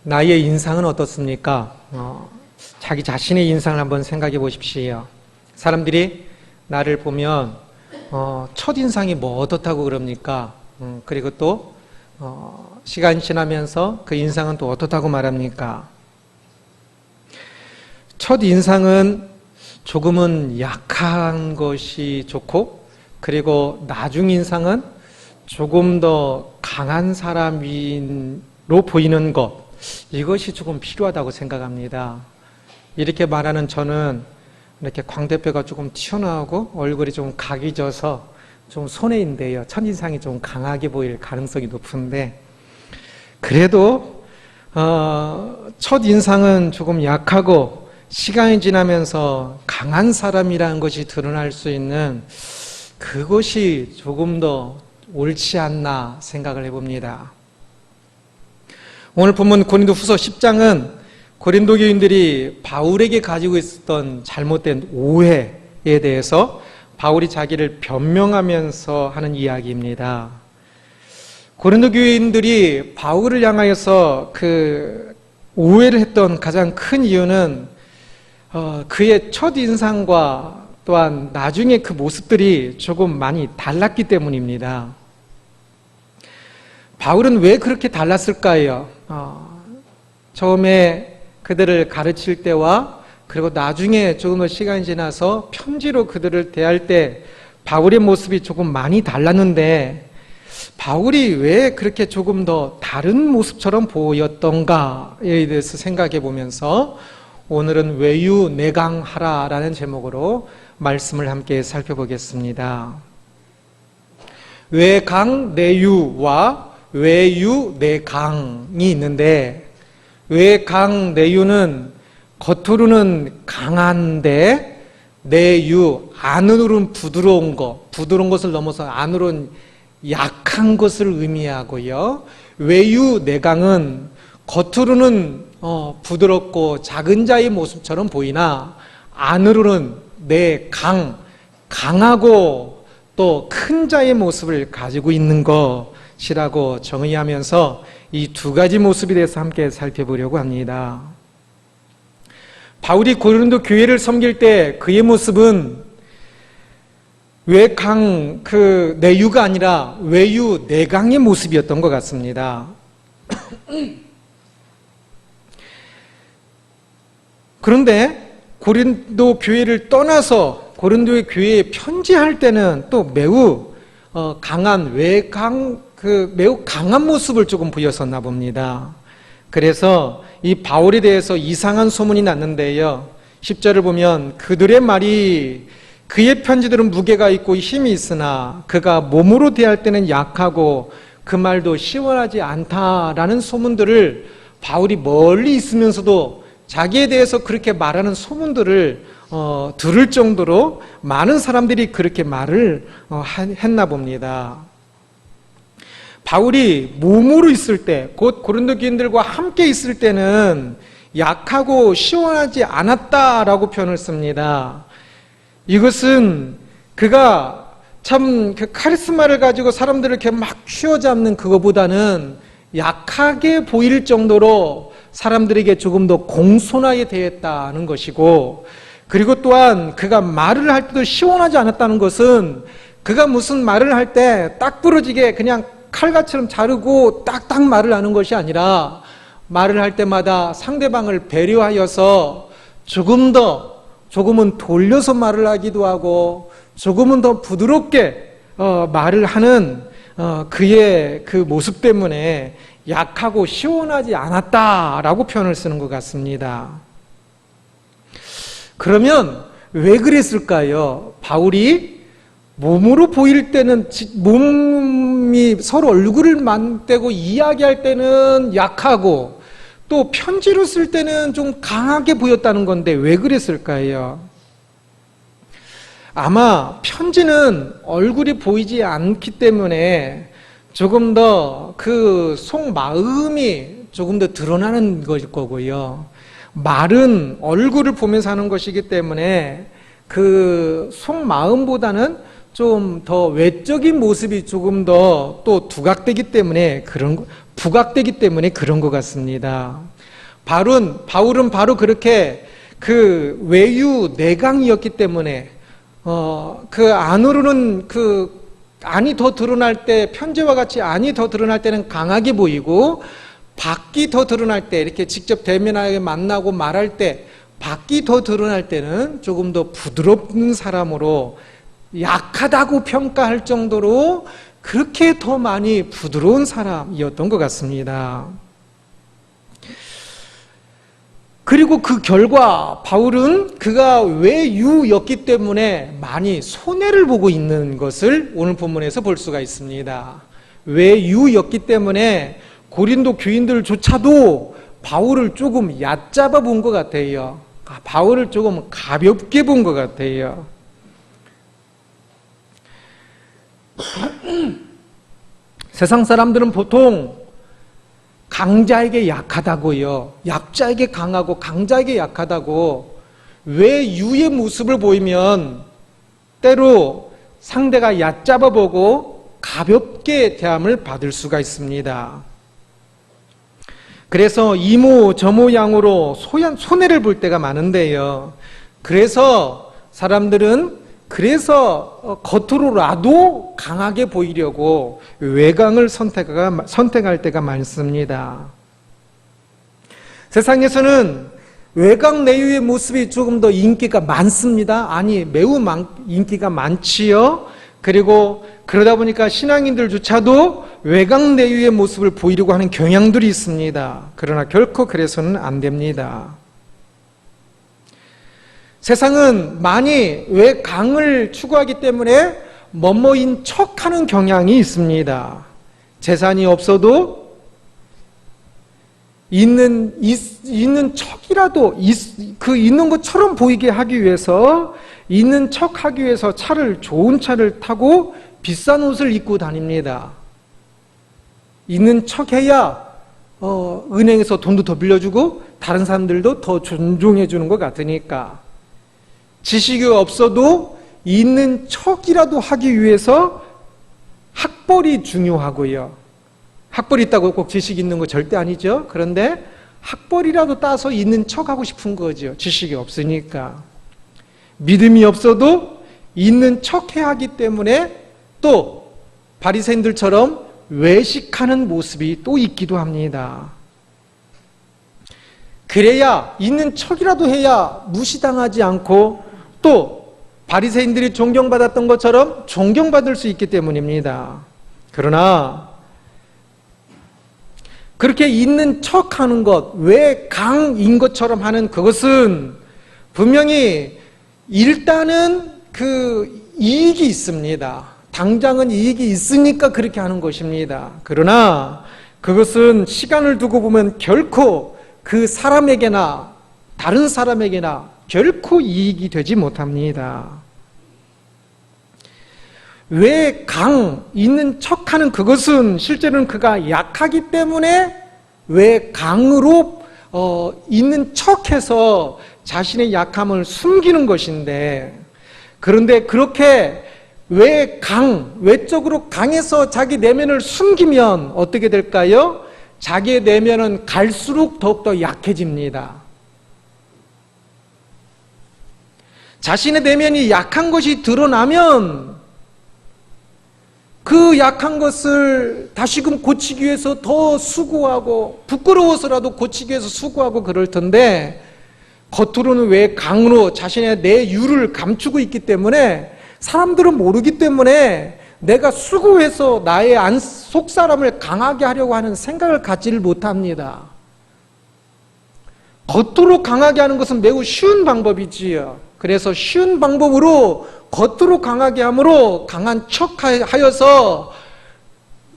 나의 인상은 어떻습니까? 자기 자신의 인상을 한번 생각해 보십시오. 사람들이 나를 보면 첫인상이 뭐 어떻다고 그럽니까? 그리고 또 시간이 지나면서 그 인상은 또 어떻다고 말합니까? 첫인상은 조금은 약한 것이 좋고, 그리고 나중 인상은 조금 더 강한 사람으로 보이는 것, 이것이 조금 필요하다고 생각합니다. 이렇게 말하는 저는 이렇게 광대뼈가 조금 튀어나오고 얼굴이 좀 각이 져서 좀 손해인데요. 첫인상이 좀 강하게 보일 가능성이 높은데, 그래도 첫인상은 조금 약하고 시간이 지나면서 강한 사람이라는 것이 드러날 수 있는 그것이 조금 더 옳지 않나 생각을 해봅니다. 오늘 본문 고린도후서 10장은 고린도 교인들이 바울에게 가지고 있었던 잘못된 오해에 대해서 바울이 자기를 변명하면서 하는 이야기입니다. 고린도 교인들이 바울을 향하여서 그 오해를 했던 가장 큰 이유는 그의 첫인상과 또한 나중에 그 모습들이 조금 많이 달랐기 때문입니다. 바울은 왜 그렇게 달랐을까요? 처음에 그들을 가르칠 때와 그리고 나중에 조금 더 시간이 지나서 편지로 그들을 대할 때 바울의 모습이 조금 많이 달랐는데, 바울이 왜 그렇게 조금 더 다른 모습처럼 보였던가에 대해서 생각해 보면서 오늘은 외유내강하라라는 제목으로 말씀을 함께 살펴보겠습니다. 외강내유와 외유내강이 있는데, 외강내유는 겉으로는 강한데 내유, 안으로는 부드러운 것, 부드러운 것을 넘어서 안으로는 약한 것을 의미하고요. 외유내강은 겉으로는 부드럽고 작은 자의 모습처럼 보이나 안으로는 강하고 또 큰 자의 모습을 가지고 있는 것이라고 정의하면서 이 두 가지 모습에 대해서 함께 살펴보려고 합니다. 바울이 고린도 교회를 섬길 때 그의 모습은 내유가 아니라 외유내강의 모습이었던 것 같습니다. 그런데 고린도 교회를 떠나서 고린도의 교회에 편지할 때는 또 매우 강한 매우 강한 모습을 조금 보였었나 봅니다. 그래서 이 바울에 대해서 이상한 소문이 났는데요. 10절을 보면 그들의 말이 그의 편지들은 무게가 있고 힘이 있으나 그가 몸으로 대할 때는 약하고 그 말도 시원하지 않다라는 소문들을 바울이 멀리 있으면서도 자기에 대해서 그렇게 말하는 소문들을 들을 정도로 많은 사람들이 그렇게 말을 했나 봅니다. 바울이 몸으로 있을 때, 곧 고린도 교인들과 함께 있을 때는 약하고 시원하지 않았다라고 표현을 씁니다. 이것은 그가 참 그 카리스마를 가지고 사람들을 이렇게 막 휘어잡는 그거보다는 약하게 보일 정도로 사람들에게 조금 더 공손하게 대했다는 것이고, 그리고 또한 그가 말을 할 때도 시원하지 않았다는 것은 그가 무슨 말을 할 때 딱 부러지게 그냥 칼같이처럼 자르고 딱딱 말을 하는 것이 아니라 말을 할 때마다 상대방을 배려하여서 조금은 돌려서 말을 하기도 하고 조금은 더 부드럽게 말을 하는 그의 그 모습 때문에 약하고 시원하지 않았다라고 표현을 쓰는 것 같습니다. 그러면 왜 그랬을까요? 바울이 몸으로 보일 때는 몸이 서로 얼굴을 맞대고 이야기할 때는 약하고 또 편지로 쓸 때는 좀 강하게 보였다는 건데 왜 그랬을까요? 아마 편지는 얼굴이 보이지 않기 때문에 조금 더 그 속마음이 조금 더 드러나는 것일 거고요. 말은 얼굴을 보면서 하는 것이기 때문에 그 속마음보다는 좀 더 외적인 모습이 조금 더 또 두각되기 때문에 그런 부각되기 때문에 그런 것 같습니다. 바울은 바로 그렇게 그 외유 내강이었기 때문에 그 안으로는 그 안이 더 드러날 때, 편지와 같이 안이 더 드러날 때는 강하게 보이고, 밖이 더 드러날 때, 이렇게 직접 대면하게 만나고 말할 때 밖이 더 드러날 때는 조금 더 부드러운 사람으로, 약하다고 평가할 정도로 그렇게 더 많이 부드러운 사람이었던 것 같습니다. 그리고 그 결과 바울은 그가 외유였기 때문에 많이 손해를 보고 있는 것을 오늘 본문에서 볼 수가 있습니다. 외유였기 때문에 고린도 교인들조차도 바울을 조금 얕잡아 본 것 같아요. 바울을 조금 가볍게 본 것 같아요. 세상 사람들은 보통 강자에게 약하다고요, 약자에게 강하고 강자에게 약하다고 외유의 모습을 보이면 때로 상대가 얕잡아 보고 가볍게 대함을 받을 수가 있습니다. 그래서 이모 저모 양으로 손해를 볼 때가 많은데요. 그래서 사람들은 겉으로라도 강하게 보이려고 외강을 선택할 때가 많습니다. 세상에서는 외강 내유의 모습이 조금 더 인기가 많습니다. 아니, 매우 인기가 많지요. 그리고 그러다 보니까 신앙인들조차도 외강 내유의 모습을 보이려고 하는 경향들이 있습니다. 그러나 결코 그래서는 안 됩니다. 세상은 많이 외강을 추구하기 때문에 뭐뭐인 척하는 경향이 있습니다. 재산이 없어도 있는 척이라도 그 있는 것처럼 보이게 하기 위해서, 있는 척하기 위해서 좋은 차를 타고 비싼 옷을 입고 다닙니다. 있는 척해야 은행에서 돈도 더 빌려주고 다른 사람들도 더 존중해 주는 것 같으니까. 지식이 없어도 있는 척이라도 하기 위해서 학벌이 중요하고요. 학벌이 있다고 꼭 지식이 있는 거 절대 아니죠. 그런데 학벌이라도 따서 있는 척하고 싶은 거죠. 지식이 없으니까. 믿음이 없어도 있는 척해야 하기 때문에 또 바리새인들처럼 외식하는 모습이 또 있기도 합니다. 그래야 있는 척이라도 해야 무시당하지 않고 또 바리새인들이 존경받았던 것처럼 존경받을 수 있기 때문입니다. 그러나 그렇게 있는 척하는 것, 외강인 것처럼 하는 그것은 분명히 일단은 그 이익이 있습니다. 당장은 이익이 있으니까 그렇게 하는 것입니다. 그러나 그것은 시간을 두고 보면 결코 그 사람에게나 다른 사람에게나 결코 이익이 되지 못합니다. 외강 있는 척하는 그것은 실제로는 그가 약하기 때문에 외강으로 있는 척해서 자신의 약함을 숨기는 것인데, 그런데 그렇게 외적으로 강해서 자기 내면을 숨기면 어떻게 될까요? 자기의 내면은 갈수록 더욱더 약해집니다. 자신의 내면이 약한 것이 드러나면 그 약한 것을 다시금 고치기 위해서 더 수고하고, 부끄러워서라도 고치기 위해서 수고하고 그럴 텐데, 겉으로는 외강으로 자신의 내유를 감추고 있기 때문에 사람들은 모르기 때문에 내가 수고해서 나의 속사람을 강하게 하려고 하는 생각을 갖지를 못합니다. 겉으로 강하게 하는 것은 매우 쉬운 방법이지요. 그래서 쉬운 방법으로 겉으로 강하게 함으로 강한 척하여서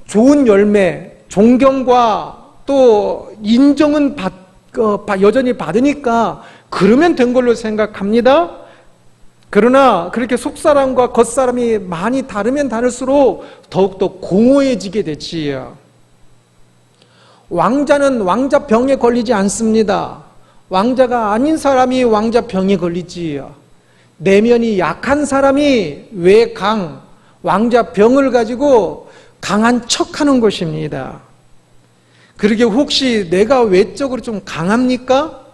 좋은 열매, 존경과 또 인정은 여전히 받으니까 그러면 된 걸로 생각합니다. 그러나 그렇게 속사람과 겉사람이 많이 다르면 다를수록 더욱더 공허해지게 되지요. 왕자는 왕자병에 걸리지 않습니다. 왕자가 아닌 사람이 왕자병에 걸리지요. 내면이 약한 사람이 왕자병을 가지고 강한 척하는 것입니다. 그러게 혹시 내가 외적으로 좀 강합니까?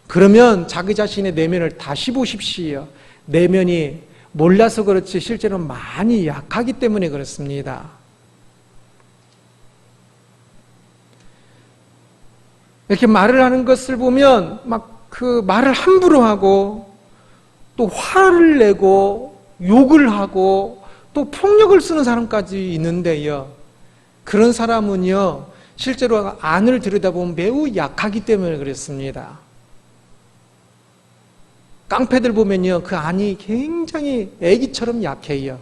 그러면 자기 자신의 내면을 다시 보십시오. 내면이 몰라서 그렇지 실제로 많이 약하기 때문에 그렇습니다. 이렇게 말을 하는 것을 보면 막 그 말을 함부로 하고 또 화를 내고 욕을 하고 또 폭력을 쓰는 사람까지 있는데요. 그런 사람은요, 실제로 안을 들여다보면 매우 약하기 때문에 그렇습니다. 깡패들 보면요, 그 안이 굉장히 애기처럼 약해요.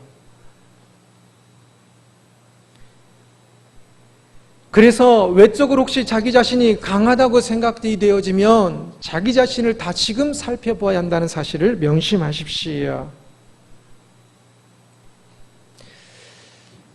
그래서 외적으로 혹시 자기 자신이 강하다고 생각이 되어지면 자기 자신을 다시금 살펴봐야 한다는 사실을 명심하십시오.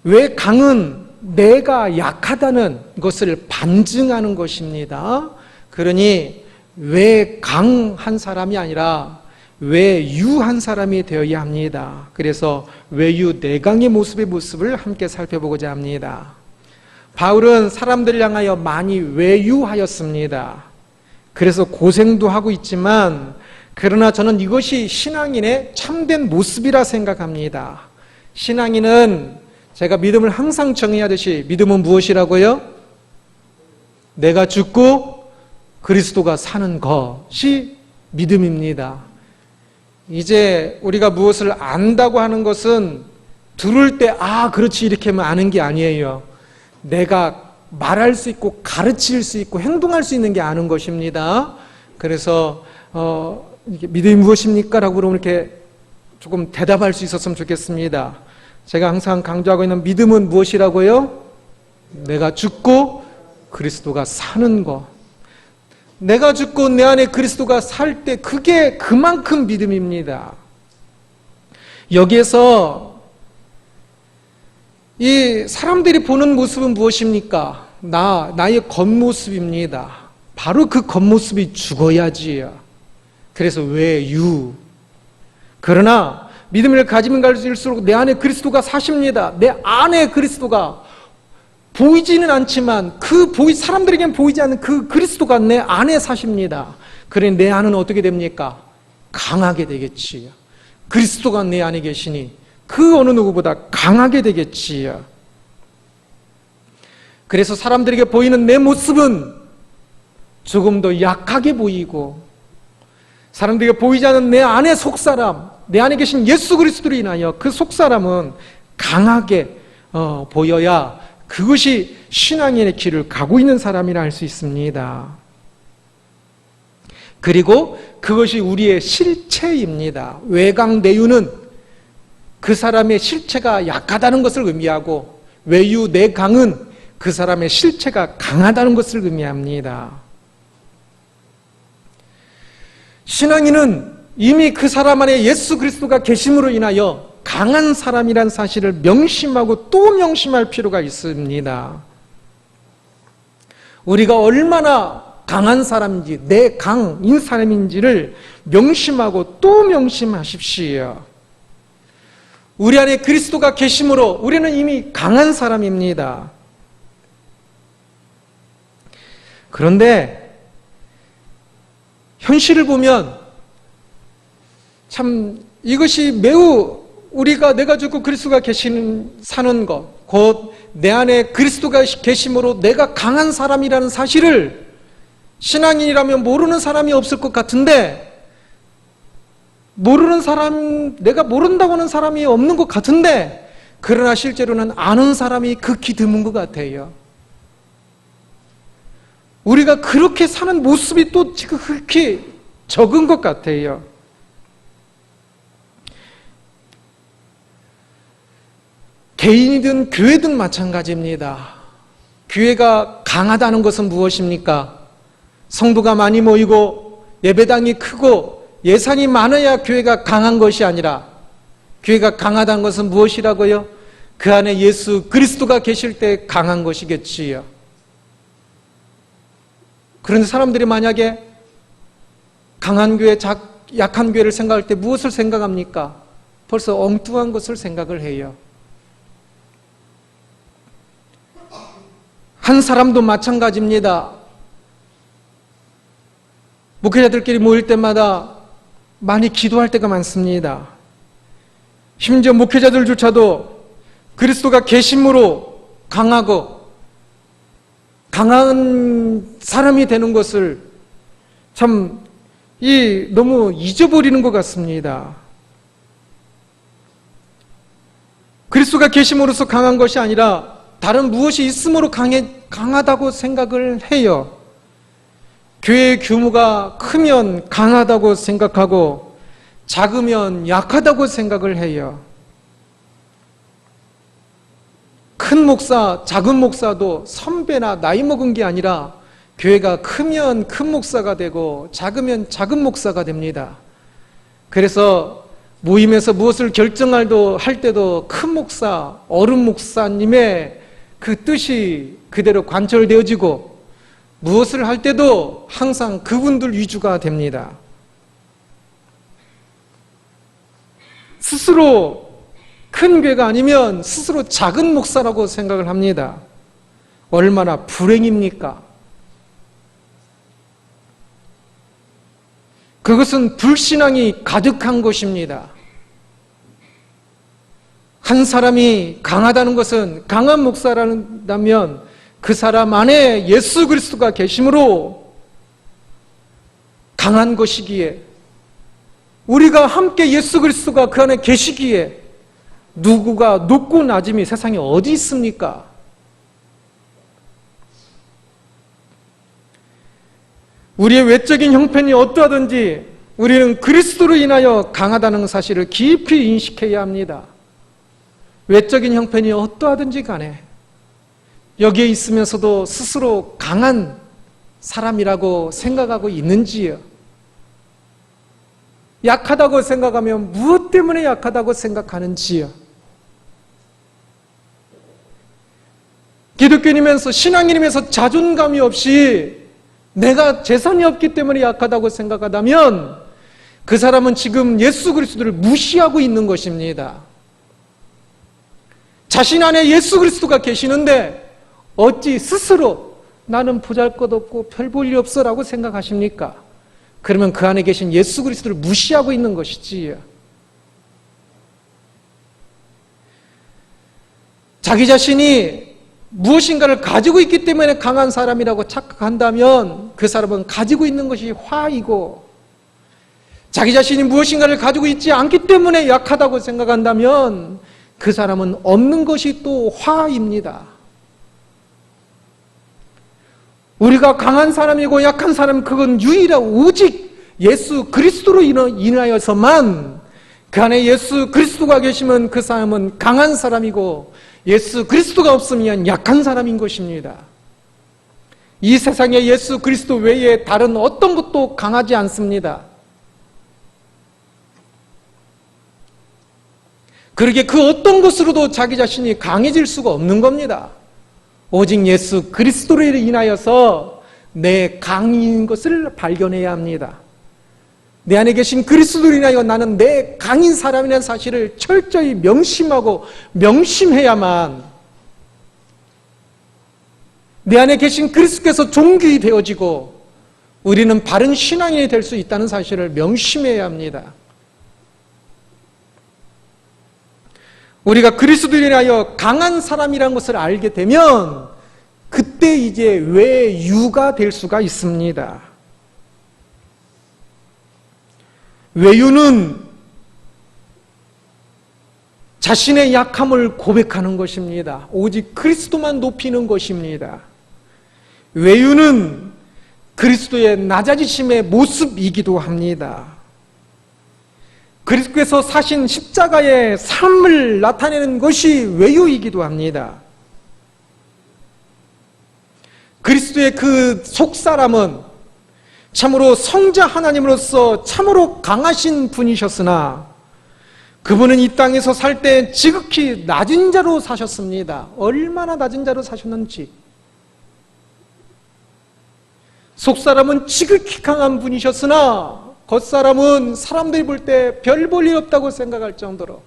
왜 강은 내가 약하다는 것을 반증하는 것입니다. 그러니 왜 강한 사람이 아니라 왜 유한 사람이 되어야 합니다. 그래서 외유 내강의 모습을 함께 살펴보고자 합니다. 바울은 사람들을 향하여 많이 외유하였습니다. 그래서 고생도 하고 있지만 그러나 저는 이것이 신앙인의 참된 모습이라 생각합니다. 신앙인은 제가 믿음을 항상 정의하듯이 믿음은 무엇이라고요? 내가 죽고 그리스도가 사는 것이 믿음입니다. 이제 우리가 무엇을 안다고 하는 것은 들을 때 그렇지 이렇게 하면 아는 게 아니에요. 내가 말할 수 있고 가르칠 수 있고 행동할 수 있는 게 아는 것입니다. 그래서 믿음이 무엇입니까? 라고 그러면 이렇게 조금 대답할 수 있었으면 좋겠습니다. 제가 항상 강조하고 있는 믿음은 무엇이라고요? 내가 죽고 그리스도가 사는 것. 내가 죽고 내 안에 그리스도가 살 때 그게 그만큼 믿음입니다. 여기에서 이 사람들이 보는 모습은 무엇입니까? 나의 겉모습입니다. 바로 그 겉모습이 죽어야지요. 그래서 외유. 그러나 믿음을 가지면 가질수록 내 안에 그리스도가 사십니다. 내 안에 그리스도가 보이지는 않지만 사람들에겐 보이지 않는 그 그리스도가 내 안에 사십니다. 그러니 내 안은 어떻게 됩니까? 강하게 되겠지요. 그리스도가 내 안에 계시니 그 어느 누구보다 강하게 되겠지요. 그래서 사람들에게 보이는 내 모습은 조금 더 약하게 보이고 사람들에게 보이지 않는 내 안의 속사람, 내 안에 계신 예수 그리스도로 인하여 그 속사람은 강하게 보여야 그것이 신앙인의 길을 가고 있는 사람이라 할 수 있습니다. 그리고 그것이 우리의 실체입니다. 외강 내유는 그 사람의 실체가 약하다는 것을 의미하고 외유 내강은 그 사람의 실체가 강하다는 것을 의미합니다. 신앙인은 이미 그 사람 안에 예수 그리스도가 계심으로 인하여 강한 사람이란 사실을 명심하고 또 명심할 필요가 있습니다. 우리가 얼마나 강한 사람인지, 내 강인 사람인지를 명심하고 또 명심하십시오. 우리 안에 그리스도가 계심으로 우리는 이미 강한 사람입니다. 그런데 현실을 보면 참 이것이 매우 내가 죽고 그리스도가 사는 것, 곧 내 안에 그리스도가 계심으로 내가 강한 사람이라는 사실을 신앙인이라면 모르는 사람이 없을 것 같은데 내가 모른다고 하는 사람이 없는 것 같은데 그러나 실제로는 아는 사람이 극히 드문 것 같아요. 우리가 그렇게 사는 모습이 또 지금 극히 적은 것 같아요. 개인이든 교회든 마찬가지입니다. 교회가 강하다는 것은 무엇입니까? 성도가 많이 모이고 예배당이 크고 예산이 많아야 교회가 강한 것이 아니라 교회가 강하다는 것은 무엇이라고요? 그 안에 예수 그리스도가 계실 때 강한 것이겠지요. 그런데 사람들이 만약에 강한 교회, 약한 교회를 생각할 때 무엇을 생각합니까? 벌써 엉뚱한 것을 생각을 해요. 한 사람도 마찬가지입니다. 목회자들끼리 모일 때마다 많이 기도할 때가 많습니다. 심지어 목회자들조차도 그리스도가 계심으로 강하고 강한 사람이 되는 것을 참 너무 잊어버리는 것 같습니다. 그리스도가 계심으로서 강한 것이 아니라 다른 무엇이 있음으로 강하다고 생각을 해요. 교회의 규모가 크면 강하다고 생각하고 작으면 약하다고 생각을 해요. 큰 목사, 작은 목사도 선배나 나이 먹은 게 아니라 교회가 크면 큰 목사가 되고 작으면 작은 목사가 됩니다. 그래서 모임에서 무엇을 결정할 때도 큰 목사, 어른 목사님의 그 뜻이 그대로 관철되어지고 무엇을 할 때도 항상 그분들 위주가 됩니다. 스스로 큰 교회가 아니면 스스로 작은 목사라고 생각을 합니다. 얼마나 불행입니까? 그것은 불신앙이 가득한 것입니다. 한 사람이 강하다는 것은 강한 목사라면 그 사람 안에 예수 그리스도가 계심으로 강한 것이기에, 우리가 함께 예수 그리스도가 그 안에 계시기에 누구가 높고 낮음이 세상에 어디 있습니까? 우리의 외적인 형편이 어떠하든지 우리는 그리스도로 인하여 강하다는 사실을 깊이 인식해야 합니다. 외적인 형편이 어떠하든지 간에 여기에 있으면서도 스스로 강한 사람이라고 생각하고 있는지요? 약하다고 생각하면 무엇 때문에 약하다고 생각하는지요? 기독교인이면서 신앙인이면서 자존감이 없이 내가 재산이 없기 때문에 약하다고 생각하다면 그 사람은 지금 예수 그리스도를 무시하고 있는 것입니다. 자신 안에 예수 그리스도가 계시는데 어찌 스스로 나는 보잘것없고 별 볼 일 없어라고 생각하십니까? 그러면 그 안에 계신 예수 그리스도를 무시하고 있는 것이지요. 자기 자신이 무엇인가를 가지고 있기 때문에 강한 사람이라고 착각한다면 그 사람은 가지고 있는 것이 화이고, 자기 자신이 무엇인가를 가지고 있지 않기 때문에 약하다고 생각한다면 그 사람은 없는 것이 또 화입니다. 우리가 강한 사람이고 약한 사람, 그건 유일하고 오직 예수 그리스도로 인하여서만, 그 안에 예수 그리스도가 계시면 그 사람은 강한 사람이고 예수 그리스도가 없으면 약한 사람인 것입니다. 이 세상에 예수 그리스도 외에 다른 어떤 것도 강하지 않습니다. 그러기에 그 어떤 것으로도 자기 자신이 강해질 수가 없는 겁니다. 오직 예수 그리스도로 인하여서 내 강인 것을 발견해야 합니다. 내 안에 계신 그리스도로 인하여 나는 내 강인 사람이라는 사실을 철저히 명심하고 명심해야만 내 안에 계신 그리스도께서 존귀 되어지고 우리는 바른 신앙인이 될 수 있다는 사실을 명심해야 합니다. 우리가 그리스도로 인하여 강한 사람이라는 것을 알게 되면 그때 이제 외유가 될 수가 있습니다. 외유는 자신의 약함을 고백하는 것입니다. 오직 그리스도만 높이는 것입니다. 외유는 그리스도의 낮아지심의 모습이기도 합니다. 그리스도께서 사신 십자가의 삶을 나타내는 것이 외유이기도 합니다. 그리스도의 그 속사람은 참으로 성자 하나님으로서 참으로 강하신 분이셨으나 그분은 이 땅에서 살 때 지극히 낮은 자로 사셨습니다. 얼마나 낮은 자로 사셨는지. 속사람은 지극히 강한 분이셨으나 겉사람은 사람들이 볼 때 별 볼 일 없다고 생각할 정도로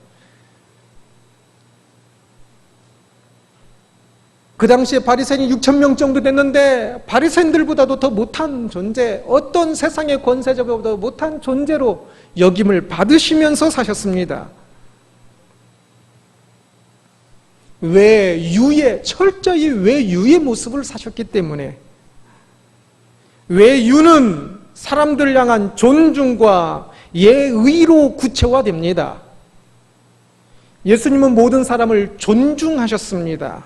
그 당시에 바리새인이 6천 명 정도 됐는데 바리새인들보다도 더 못한 존재, 어떤 세상의 권세자보다 못한 존재로 역임을 받으시면서 사셨습니다. 철저히 외유의 모습을 사셨기 때문에, 외유는 사람들을 향한 존중과 예의로 구체화됩니다. 예수님은 모든 사람을 존중하셨습니다.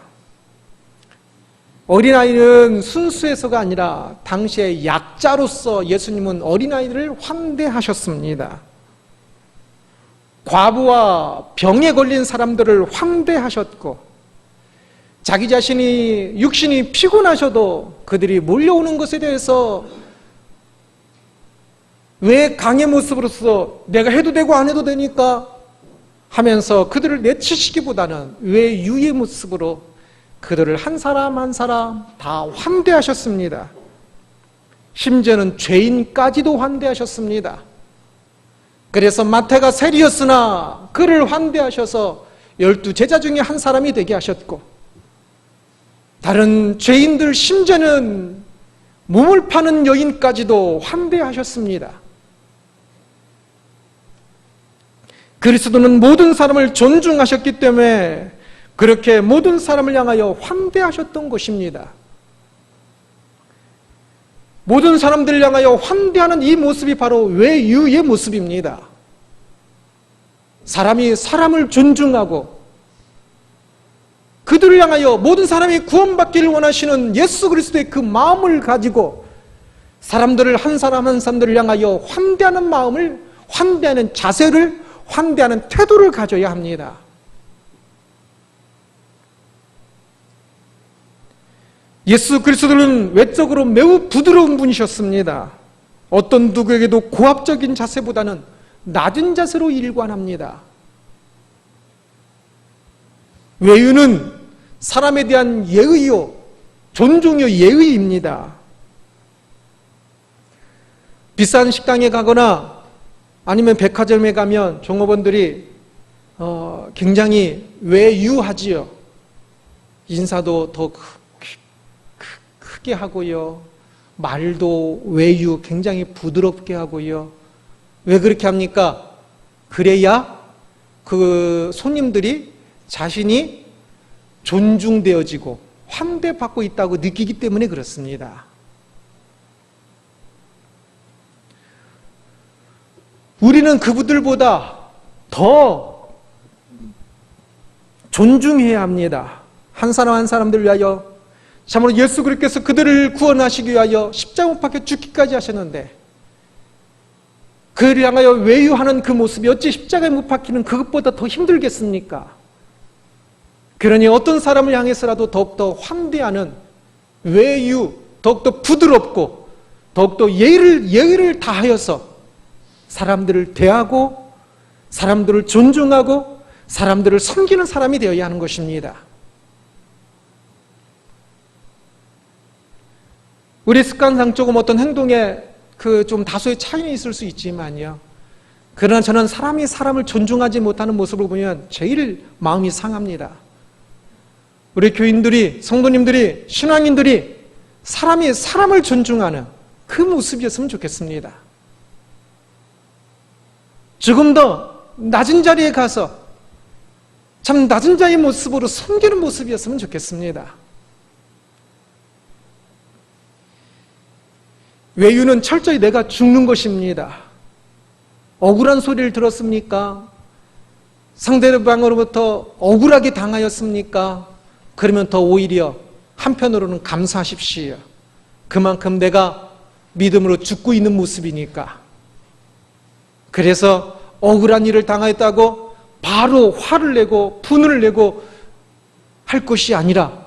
어린아이는 순수해서가 아니라 당시의 약자로서 예수님은 어린아이들을 환대하셨습니다. 과부와 병에 걸린 사람들을 환대하셨고, 자기 자신이 육신이 피곤하셔도 그들이 몰려오는 것에 대해서 왜 강의 모습으로서 내가 해도 되고 안 해도 되니까 하면서 그들을 내치시기보다는 왜 유의 모습으로 그들을 한 사람 한 사람 다 환대하셨습니다. 심지어는 죄인까지도 환대하셨습니다. 그래서 마태가 세리였으나 그를 환대하셔서 12 제자 중에 한 사람이 되게 하셨고, 다른 죄인들, 심지어는 몸을 파는 여인까지도 환대하셨습니다. 그리스도는 모든 사람을 존중하셨기 때문에 그렇게 모든 사람을 향하여 환대하셨던 것입니다. 모든 사람들을 향하여 환대하는 이 모습이 바로 외유의 모습입니다. 사람이 사람을 존중하고 그들을 향하여 모든 사람이 구원받기를 원하시는 예수 그리스도의 그 마음을 가지고 사람들을 한 사람 한 사람들을 향하여 환대하는 마음을, 환대하는 자세를, 환대하는 태도를 가져야 합니다. 예수 그리스도는 외적으로 매우 부드러운 분이셨습니다. 어떤 누구에게도 고압적인 자세보다는 낮은 자세로 일관합니다. 외유는 사람에 대한 예의요, 존중요, 예의입니다. 비싼 식당에 가거나 아니면 백화점에 가면 종업원들이 굉장히 외유하지요. 인사도 더 크게 하고요, 말도 외유 굉장히 부드럽게 하고요. 왜 그렇게 합니까? 그래야 그 손님들이 자신이 존중되어지고 환대받고 있다고 느끼기 때문에 그렇습니다. 우리는 그분들보다 더 존중해야 합니다. 한 사람 한 사람들을 위하여, 참으로 예수 그리스도께서 그들을 구원하시기 위하여 십자가 못 박혀 죽기까지 하셨는데, 그를 향하여 외유하는 그 모습이 어찌 십자가에 못 박히는 그것보다 더 힘들겠습니까? 그러니 어떤 사람을 향해서라도 더욱더 환대하는 외유, 더욱더 부드럽고 더욱더 예의를 다하여서 사람들을 대하고 사람들을 존중하고 사람들을 섬기는 사람이 되어야 하는 것입니다. 우리 습관상 조금 어떤 행동에 좀 다소의 차이는 있을 수 있지만요, 그러나 저는 사람이 사람을 존중하지 못하는 모습을 보면 제일 마음이 상합니다. 우리 교인들이, 성도님들이, 신앙인들이 사람이 사람을 존중하는 그 모습이었으면 좋겠습니다. 조금 더 낮은 자리에 가서 참 낮은 자의 모습으로 섬기는 모습이었으면 좋겠습니다. 외유는 철저히 내가 죽는 것입니다. 억울한 소리를 들었습니까? 상대방으로부터 억울하게 당하였습니까? 그러면 더 오히려 한편으로는 감사하십시오. 그만큼 내가 믿음으로 죽고 있는 모습이니까. 그래서 억울한 일을 당하였다고 바로 화를 내고 분을 내고 할 것이 아니라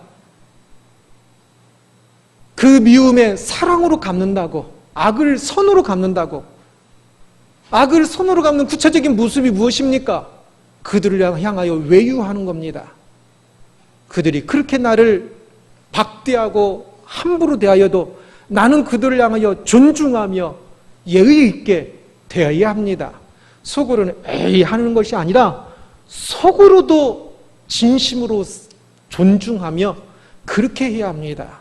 그 미움에 사랑으로 갚는다고, 악을 선으로 갚는다고. 악을 선으로 갚는 구체적인 모습이 무엇입니까? 그들을 향하여 외유하는 겁니다. 그들이 그렇게 나를 박대하고 함부로 대하여도 나는 그들을 향하여 존중하며 예의 있게 대해야 합니다. 속으로는 에이 하는 것이 아니라 속으로도 진심으로 존중하며 그렇게 해야 합니다.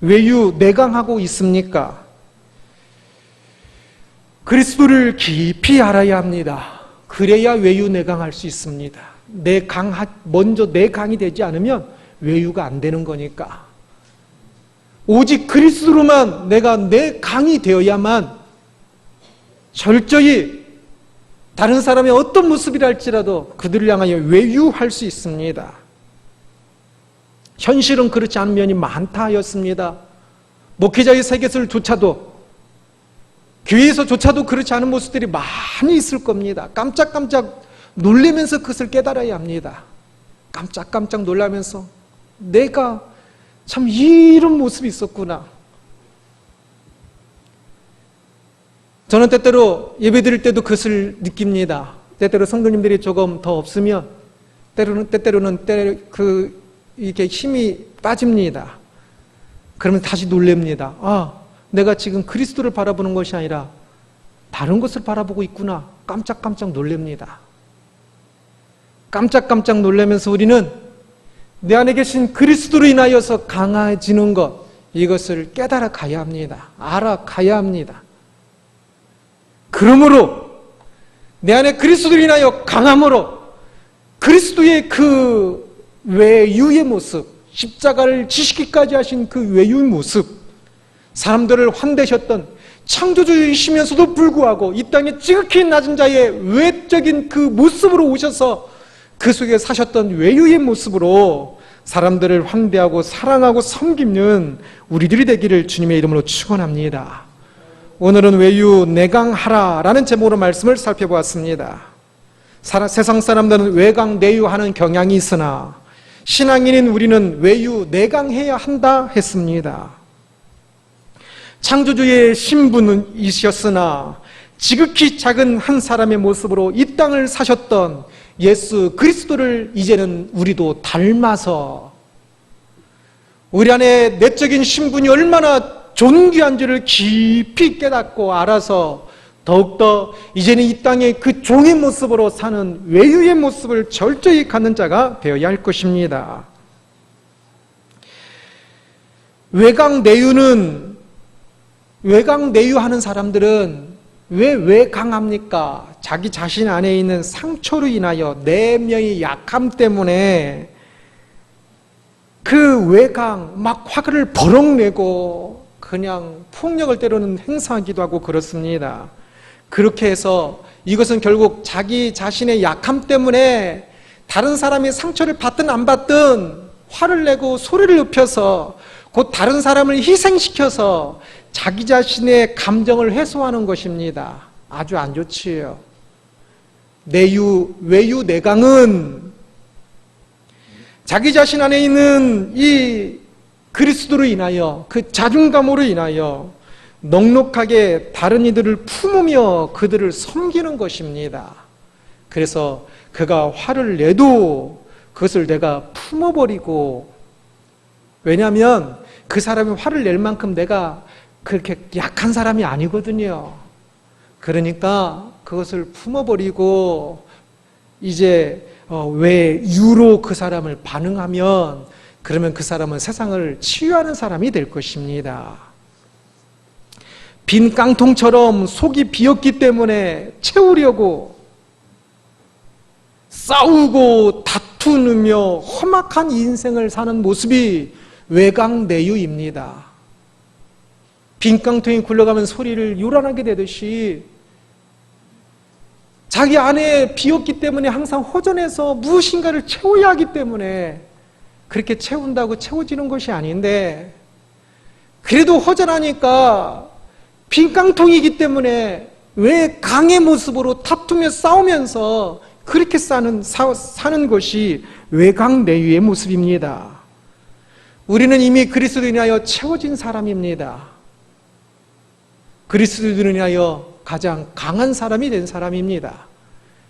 외유 내강하고 있습니까? 그리스도를 깊이 알아야 합니다. 그래야 외유 내강할 수 있습니다. 먼저 내강이 되지 않으면 외유가 안 되는 거니까. 오직 그리스도로만 내가 내강이 되어야만 철저히 다른 사람의 어떤 모습이랄지라도 그들을 향하여 외유할 수 있습니다. 현실은 그렇지 않은 면이 많다 하였습니다. 목회자의 세계설조차도, 교회에서조차도 그렇지 않은 모습들이 많이 있을 겁니다. 깜짝깜짝 놀라면서 그것을 깨달아야 합니다. 깜짝깜짝 놀라면서 내가 참 이런 모습이 있었구나. 저는 때때로 예배 드릴 때도 그것을 느낍니다. 때때로 성도님들이 조금 더 없으면 때때로는 이렇게 힘이 빠집니다. 그러면 다시 놀랍니다. 아, 내가 지금 그리스도를 바라보는 것이 아니라 다른 것을 바라보고 있구나. 깜짝깜짝 놀랍니다. 깜짝깜짝 놀라면서 우리는 내 안에 계신 그리스도로 인하여서 강해지는 것, 이것을 깨달아 가야 합니다. 알아가야 합니다. 그러므로 내 안에 그리스도로 인하여 강함으로 그리스도의 그 외유의 모습, 십자가를 지시기까지 하신 그 외유의 모습, 사람들을 환대하셨던 창조주이시면서도 불구하고 이 땅에 지극히 낮은 자의 외적인 그 모습으로 오셔서 그 속에 사셨던 외유의 모습으로 사람들을 환대하고 사랑하고 섬기는 우리들이 되기를 주님의 이름으로 축원합니다. 오늘은 외유 내강하라라는 제목으로 말씀을 살펴보았습니다. 세상 사람들은 외강 내유하는 경향이 있으나 신앙인인 우리는 외유 내강해야 한다 했습니다. 창조주의 신분이셨으나 지극히 작은 한 사람의 모습으로 이 땅을 사셨던 예수 그리스도를 이제는 우리도 닮아서 우리 안에 내적인 신분이 얼마나 존귀한지를 깊이 깨닫고 알아서 더욱더 이제는 이 땅에 그 종의 모습으로 사는 외유의 모습을 철저히 갖는 자가 되어야 할 것입니다. 외강 내유하는 사람들은 왜 외강합니까? 자기 자신 안에 있는 상처로 인하여 내면의 약함 때문에 그 외강 막 화를 버럭내고 그냥 폭력을 때로는 행사하기도 하고 그렇습니다. 그렇게 해서 이것은 결국 자기 자신의 약함 때문에 다른 사람의 상처를 받든 안 받든 화를 내고 소리를 높여서 곧 다른 사람을 희생시켜서 자기 자신의 감정을 해소하는 것입니다. 아주 안 좋지요. 외유 내강은 자기 자신 안에 있는 이 그리스도로 인하여 그 자존감으로 인하여 넉넉하게 다른 이들을 품으며 그들을 섬기는 것입니다. 그래서 그가 화를 내도 그것을 내가 품어버리고, 왜냐하면 그 사람이 화를 낼 만큼 내가 그렇게 약한 사람이 아니거든요. 그러니까 그것을 품어버리고 이제 외유로 그 사람을 반응하면, 그러면 그 사람은 세상을 치유하는 사람이 될 것입니다. 빈 깡통처럼 속이 비었기 때문에 채우려고 싸우고 다투며 험악한 인생을 사는 모습이 외강내유입니다. 빈 깡통이 굴러가면 소리를 요란하게 되듯이 자기 안에 비었기 때문에 항상 허전해서 무엇인가를 채워야 하기 때문에 그렇게 채운다고 채워지는 것이 아닌데, 그래도 허전하니까 빈 깡통이기 때문에 왜 강의 모습으로 다투며 싸우면서 그렇게 사는 것이 외강내유의 모습입니다. 우리는 이미 그리스도로 인하여 채워진 사람입니다. 그리스도로 인하여 가장 강한 사람이 된 사람입니다.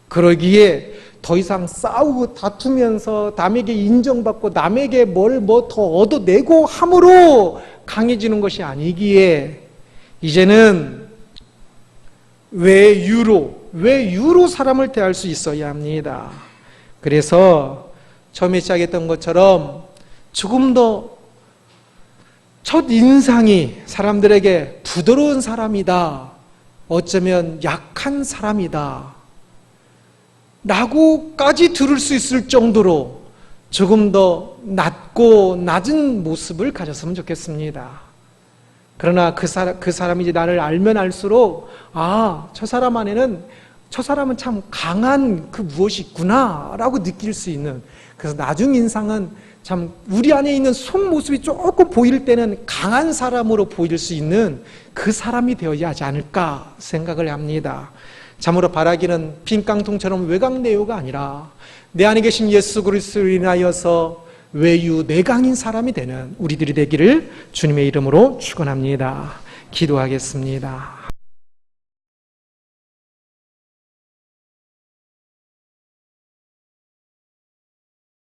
그러기에 더 이상 싸우고 다투면서 남에게 인정받고 남에게 뭘 더 얻어내고 함으로 강해지는 것이 아니기에 이제는 외유로 사람을 대할 수 있어야 합니다. 그래서 처음에 시작했던 것처럼 조금 더 첫 인상이 사람들에게 부드러운 사람이다, 어쩌면 약한 사람이다 라고까지 들을 수 있을 정도로 조금 더 낮고 낮은 모습을 가졌으면 좋겠습니다. 그러나 그 사람이 이제 나를 알면 알수록 저 사람 안에는 저 사람은 참 강한 그 무엇이 있구나 라고 느낄 수 있는, 그래서 나중 인상은 참 우리 안에 있는 속모습이 조금 보일 때는 강한 사람으로 보일 수 있는 그 사람이 되어야 하지 않을까 생각을 합니다. 참으로 바라기는 빈깡통처럼 외강내요가 아니라 내 안에 계신 예수 그리스도로 인하여서 외유 내강인 사람이 되는 우리들이 되기를 주님의 이름으로 축원합니다. 기도하겠습니다.